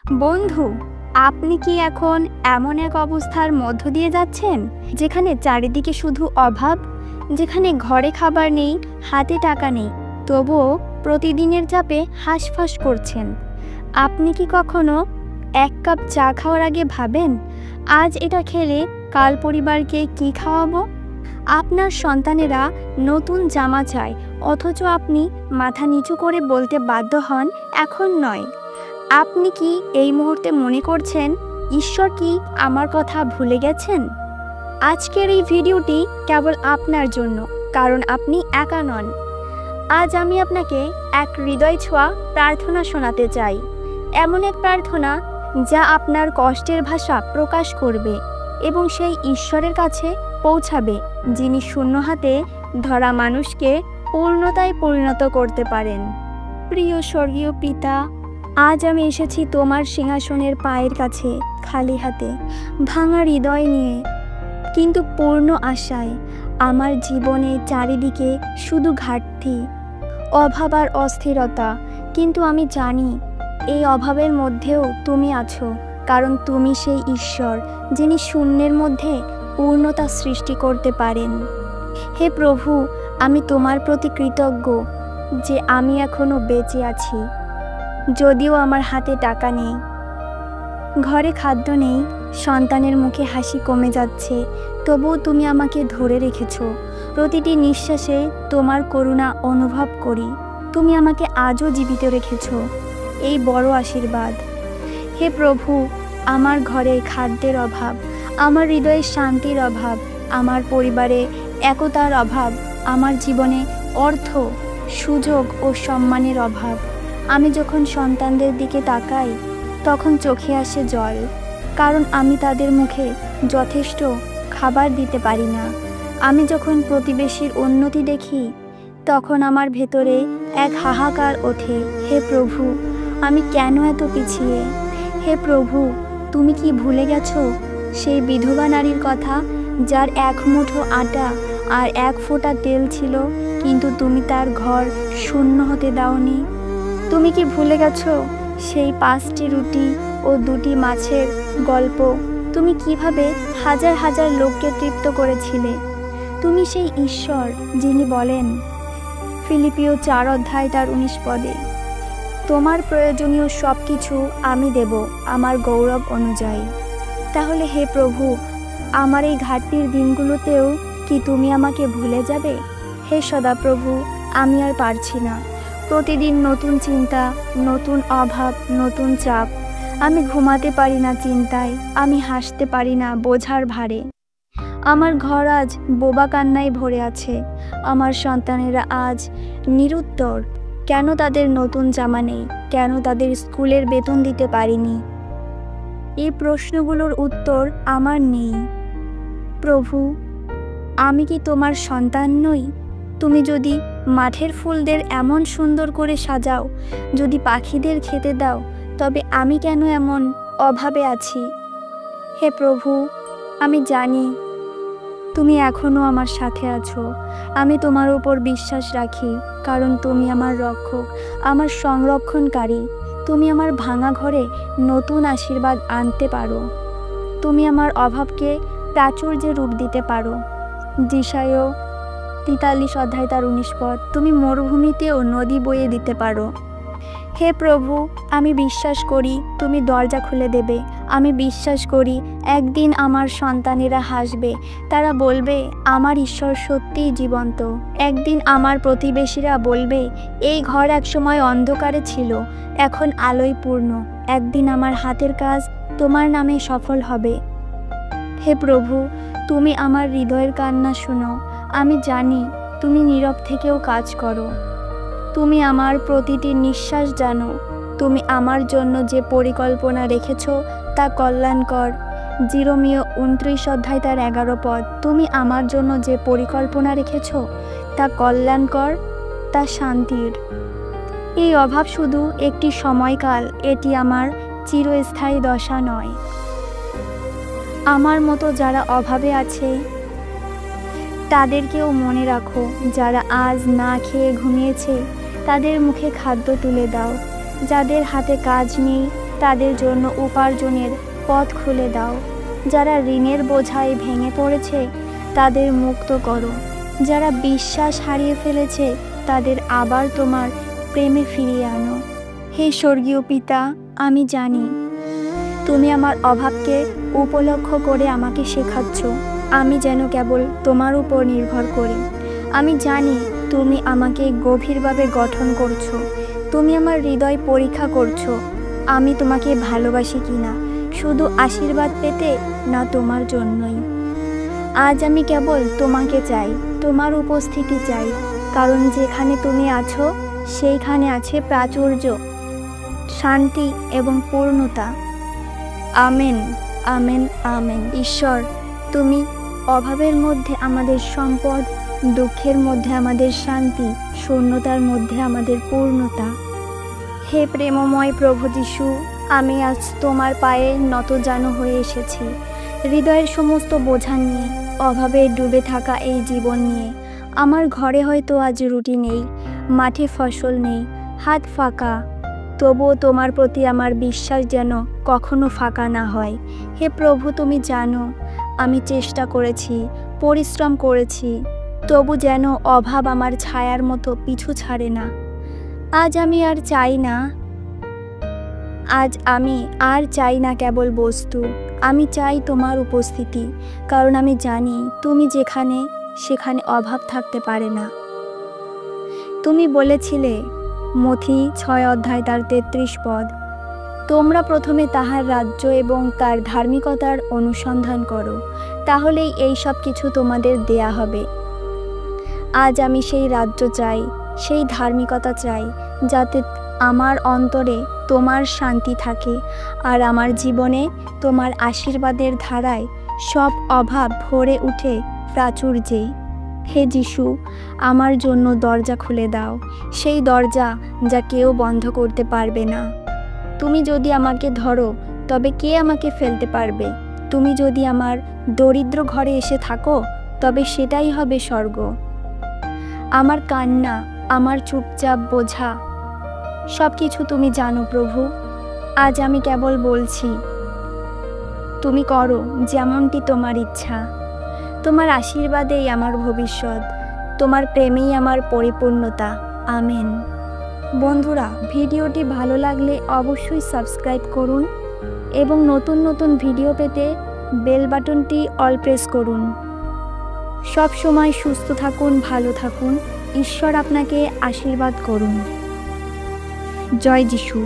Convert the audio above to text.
বন্ধু, আপনি কি এখন এমন এক অবস্থার মধ্য দিয়ে যাচ্ছেন যেখানে চারিদিকে শুধু অভাব, যেখানে ঘরে খাবার নেই, হাতে টাকা নেই, তবুও প্রতিদিনের চাপে হাঁসফাঁস করছেন? আপনি কি কখনো এক কাপ চা খাওয়ার আগে ভাবেন, আজ এটা খেলে কাল পরিবারকে কি খাওয়াবো? আপনার সন্তানেরা নতুন জামা চায়, অথচ আপনি মাথা নিচু করে বলতে বাধ্য হন, এখন নয়। আপনি কি এই মুহূর্তে মনে করছেন, ঈশ্বর কি আমার কথা ভুলে গেছেন? আজকের এই ভিডিওটি কেবল আপনার জন্য, কারণ আপনি একা নন। আজ আমি আপনাকে এক হৃদয় ছোঁয়া প্রার্থনা শোনাতে চাই, এমন এক প্রার্থনা যা আপনার কষ্টের ভাষা প্রকাশ করবে এবং সেই ঈশ্বরের কাছে পৌঁছাবে যিনি শূন্য হাতে ধরা মানুষকে পূর্ণতায় পরিণত করতে পারেন। প্রিয় স্বর্গীয় পিতা, আজ আমি এসেছি তোমার সিংহাসনের পায়ের কাছে, খালি হাতে, ভাঙা হৃদয় নিয়ে, কিন্তু পূর্ণ আশায়। আমার জীবনে চারিদিকে শুধু ঘাটতি, অভাব আর অস্থিরতা, কিন্তু আমি জানি এই অভাবের মধ্যেও তুমি আছো, কারণ তুমি সেই ঈশ্বর যিনি শূন্যের মধ্যে পূর্ণতা সৃষ্টি করতে পারেন। হে প্রভু, আমি তোমার প্রতি কৃতজ্ঞ যে আমি এখনো বেঁচে আছি। যদিও আমার হাতে টাকা নেই, ঘরে খাদ্য নেই, সন্তানের মুখে হাসি কমে যাচ্ছে, তবুও তুমি আমাকে ধরে রেখেছো। প্রতিটি নিঃশ্বাসে তোমার করুণা অনুভব করি। তুমি আমাকে আজও জীবিত রেখেছো, এই বড় আশীর্বাদ। হে প্রভু, আমার ঘরে খাদ্যের অভাব, আমার হৃদয়ে শান্তির অভাব, আমার পরিবারে একতার অভাব, আমার জীবনে অর্থ, সুযোগ ও সম্মানের অভাব। আমি যখন সন্তানদের দিকে তাকাই তখন চোখে আসে জল, কারণ আমি তাদের মুখে যথেষ্ট খাবার দিতে পারি না। আমি যখন প্রতিবেশীর উন্নতি দেখি তখন আমার ভেতরে এক হাহাকার ওঠে। হে প্রভু, আমি কেন এত পিছিয়ে? হে প্রভু, তুমি কি ভুলে গেছো সেই বিধবা নারীর কথা, যার এক মুঠো আটা আর এক ফোঁটা তেল ছিল, কিন্তু তুমি তার ঘর শূন্য হতে দাওনি? তুমি কি ভুলে গেছো সেই 5টি রুটি ও 2টি মাছের গল্প? তুমি কিভাবে হাজার হাজার লোককে তৃপ্ত করেছিলে? তুমি সেই ঈশ্বর যিনি বলেন ফিলিপিও 4:19 পদে, তোমার প্রয়োজনীয় সব কিছু আমি দেব আমার গৌরব অনুযায়ী। তাহলে হে প্রভু, আমার এই ঘাটতির দিনগুলোতেও কি তুমি আমাকে ভুলে যাবে? হে সদাপ্রভু, আমি আর পারছি না। প্রতিদিন নতুন চিন্তা, নতুন অভাব, নতুন চাপ। আমি ঘুমাতে পারি না চিন্তায়, আমি হাসতে পারি না বোঝার ভারে। আমার ঘর আজ বোবা কান্নায় ভরে আছে। আমার সন্তানেরা আজ নিরুত্তর। কেন তাদের নতুন জামা নেই? কেন তাদের স্কুলের বেতন দিতে পারিনি? এই প্রশ্নগুলোর উত্তর আমার নেই। প্রভু, আমি কি তোমার সন্তান নই? তুমি যদি মাঠের ফুলদের এমন সুন্দর করে সাজাও, যদি পাখিদের খেতে দাও, তবে আমি কেন এমন অভাবে আছি? হে প্রভু, আমি জানি তুমি এখনও আমার সাথে আছো। আমি তোমার উপর বিশ্বাস রাখি, কারণ তুমি আমার রক্ষক, আমার সংরক্ষণকারী। তুমি আমার ভাঙা ঘরে নতুন আশীর্বাদ আনতে পারো। তুমি আমার অভাবকে প্রাচুর্যে রূপ দিতে পারো। যিশায়া 43:19 পদ, তুমি মরুভূমিতেও নদী বয়ে দিতে পারো। হে প্রভু, আমি বিশ্বাস করি তুমি দরজা খুলে দেবে। আমি বিশ্বাস করি একদিন আমার সন্তানেরা হাসবে, তারা বলবে আমার ঈশ্বর সত্যিই জীবন্ত। একদিন আমার প্রতিবেশীরা বলবে এই ঘর একসময় অন্ধকারে ছিল, এখন আলোয় পূর্ণ। একদিন আমার হাতের কাজ তোমার নামে সফল হবে। হে প্রভু, তুমি আমার হৃদয়ের কান্না শোনো। আমি জানি তুমি নীরব থেকেও কাজ করো। তুমি আমার প্রতিটি নিঃশ্বাস জানো। তুমি আমার জন্য যে পরিকল্পনা রেখেছো তা কল্যাণকর। জিরোমিও 29:11 পদ, তুমি আমার জন্য যে পরিকল্পনা রেখেছো তা কল্যাণকর, তা শান্তির। এই অভাব শুধু একটি সময়কাল, এটি আমার চিরস্থায়ী দশা নয়। আমার মতো যারা অভাবে আছে তাদেরকেও মনে রাখো, যারা আজ না খেয়ে ঘুমিয়েছে তাদের মুখে খাদ্য তুলে দাও। যাদের হাতে কাজ নেই তাদের জন্য উপার্জনের পথ খুলে দাও। যারা ঋণের বোঝায় ভেঙে পড়েছে তাদের মুক্ত করো। যারা বিশ্বাস হারিয়ে ফেলেছে তাদের আবার তোমার প্রেমে ফিরিয়ে আনো। হে স্বর্গীয় পিতা, আমি জানি তুমি আমার অভাবকে উপলক্ষ করে আমাকে শেখাচ্ছ আমি যেন কেবল তোমার উপর নির্ভর করি। আমি জানি তুমি আমাকে গভীরভাবে গঠন করছো। তুমি আমার হৃদয় পরীক্ষা করছো আমি তোমাকে ভালোবাসি কিনা, শুধু আশীর্বাদ পেতে না তোমার জন্যই। আজ আমি কেবল তোমাকে চাই, তোমার উপস্থিতি চাই, কারণ যেখানে তুমি আছো সেইখানে আছে প্রাচুর্য, শান্তি এবং পূর্ণতা। Amen, amen, amen. ঈশ্বর, তুমি অভাবের মধ্যে আমাদের সম্পদ, দুঃখের মধ্যে আমাদের শান্তি, শূন্যতার মধ্যে আমাদের পূর্ণতা। হে প্রেমময় প্রভু যিশু, আমি আজ তোমার পায়ে নতজানু হয়ে এসেছি, হৃদয়ের সমস্ত বোঝা নিয়ে, অভাবে ডুবে থাকা এই জীবন নিয়ে। আমার ঘরে হয়তো আজ রুটি নেই, মাঠে ফসল নেই, হাত ফাঁকা, তবুও তোমার প্রতি আমার বিশ্বাস যেন কখনো ফাঁকা না হয়। হে প্রভু, তুমি জানো আমি চেষ্টা করেছি, পরিশ্রম করেছি, তবু যেন অভাব আমার ছায়ার মতো পিছু ছাড়ে না। আজ আমি আর চাই না কেবল বস্তু, আমি চাই তোমার উপস্থিতি, কারণ আমি জানি তুমি যেখানে সেখানে অভাব থাকতে পারে না। তুমি বলেছিলে মথি 6 অধ্যায় তার 33 পদ, তোমরা প্রথমে তাহার রাজ্য এবং তার ধার্মিকতার অনুসন্ধান করো, তাহলেই এই সব কিছু তোমাদের দেয়া হবে। আজ আমি সেই রাজ্য চাই, সেই ধার্মিকতা চাই, যাতে আমার অন্তরে তোমার শান্তি থাকে আর আমার জীবনে তোমার আশীর্বাদের ধারায় সব অভাব ভরে উঠে প্রাচুর্যে। হে যিশু, আমার জন্য দরজা খুলে দাও, সেই দরজা যা কেউ বন্ধ করতে পারবে না। তুমি যদি আমাকে ধরো তবে কে আমাকে ফেলতে পারবে? তুমি যদি আমার দরিদ্র ঘরে এসে থাকো তবে সেটাই হবে স্বর্গ। আমার কান্না, আমার চুপচাপ বোঝা সব কিছু তুমি জানো প্রভু। আজ আমি কেবল বলছি, তুমি করো যেমনটি তোমার ইচ্ছা। তোমার আশীর্বাদেই আমার ভবিষ্যৎ, তোমার প্রেমেই আমার পরিপূর্ণতা। আমেন। বন্ধুরা, ভিডিওটি ভালো লাগলে অবশ্যই সাবস্ক্রাইব করুন এবং নতুন নতুন ভিডিও পেতে বেল বাটনটি অল প্রেস করুন। সব সময় সুস্থ থাকুন, ভালো থাকুন। ঈশ্বর আপনাকে আশীর্বাদ করুন। জয় যিশু।